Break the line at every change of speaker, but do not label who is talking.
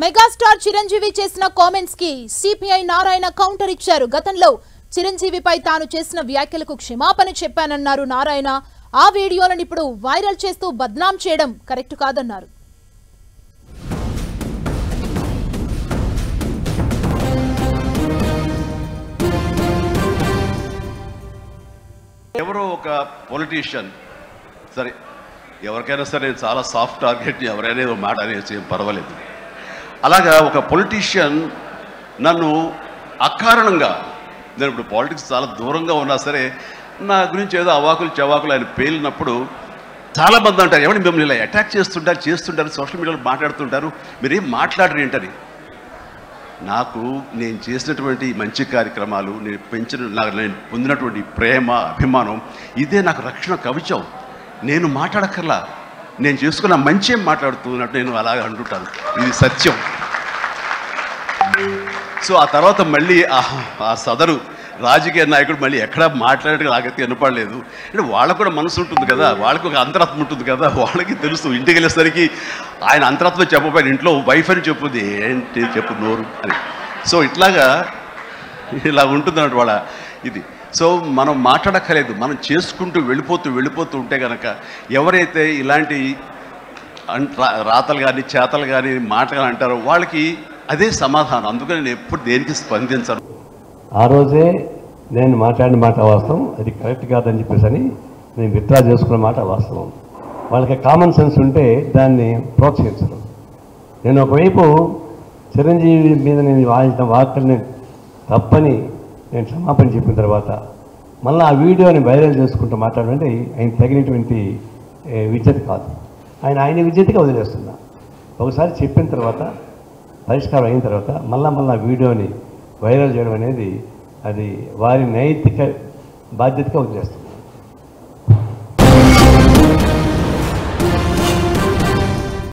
Megastar Chiranjeevi చేసిన comments కి CPI Narayana counter ఇచ్చారు. గతంలో చిరంజీవిపై తాను చేసిన వ్యాఖ్యలకు క్షమాపణ చెప్పానన్నారు నారాయణ. ఆ వీడియోలను ఇప్పుడు వైరల్ చేస్తూ బద్నాం చేయడం కరెక్ట్ కాదన్నారు.
ఎవరో ఒక పొలిటీషియన్, సరే ఎవరికైనా సరే చాలా సాఫ్ట్ టార్గెట్, ఎవరైనా ఏదో మాట అనేసి పర్వాలేదు. అలాగా ఒక పొలిటీషియన్ నన్ను అకారణంగా, నేను ఇప్పుడు పాలిటిక్స్ చాలా దూరంగా ఉన్నా సరే నా గురించి ఏదో అవాకులు చవాకులు ఆయన పేలినప్పుడు చాలామంది అంటారు, ఎవరిని మిమ్మల్ని ఇలా అటాక్ చేస్తుంటారు సోషల్ మీడియాలో మాట్లాడుతుంటారు, మీరేం మాట్లాడరు ఏంటని. నాకు నేను చేసినటువంటి మంచి కార్యక్రమాలు, నేను పొందినటువంటి ప్రేమ అభిమానం, ఇదే నాకు రక్షణ కవచం. నేను మాట్లాడక్కర్లా, నేను చేసుకున్న మంచి మాట్లాడుతున్నట్టు నేను అలాగే అంటుంటాను, ఇది సత్యం. సో ఆ తర్వాత మళ్ళీ ఆ సదరు రాజకీయ నాయకుడు మళ్ళీ ఎక్కడా మాట్లాడేది నాకైతే వినపడలేదు. అంటే వాళ్ళకు కూడా మనసు ఉంటుంది కదా, వాళ్ళకి ఒక అంతరాత్మ ఉంటుంది కదా, వాళ్ళకి తెలుసు. ఇంటికి వెళ్ళేసరికి ఆయన అంతరాత్మ చెప్పబోయిన ఇంట్లో వైఫ్ అని చెప్పుద్ది, ఏంటి చెప్పు నోరు అని. సో ఇలా ఉంటుంది అన్నట్టు వాళ్ళ ఇది. సో మనం మాట్లాడక్కర్లేదు, మనం చేసుకుంటూ వెళ్ళిపోతూ ఉంటే కనుక ఎవరైతే ఇలాంటి రాతలు కానీ చేతలు కానీ మాటలు కానీ అంటారో వాళ్ళకి అదే సమాధానం. అందుకని నేను ఎప్పుడు దేనికి స్పందించను.
ఆ రోజే నేను మాట్లాడిన మాట వాస్తవం, అది కరెక్ట్ కాదని చెప్పేసి అని నేను విత్డ్రా చేసుకున్న మాట వాస్తవం. వాళ్ళకి కామన్ సెన్స్ ఉంటే దాన్ని ప్రోత్సహించరు. నేను ఒకవైపు చిరంజీవి మీద నేను వాదించిన వార్తల్ని తప్పని నేను క్షమాపణ చెప్పిన తర్వాత మళ్ళీ ఆ వీడియోని వైరల్ చేసుకుంటూ మాట్లాడమంటే ఆయన తగినటువంటి విద్యత కాదు. ఆయన విద్యతగా వదిలేస్తున్నా. ఒకసారి చెప్పిన తర్వాత పరిష్కారం అయిన తర్వాత మళ్ళా వీడియోని వైరల్ చేయడం అనేది అది వారి నైతిక బాధ్యతగా వదిలేస్తుంది.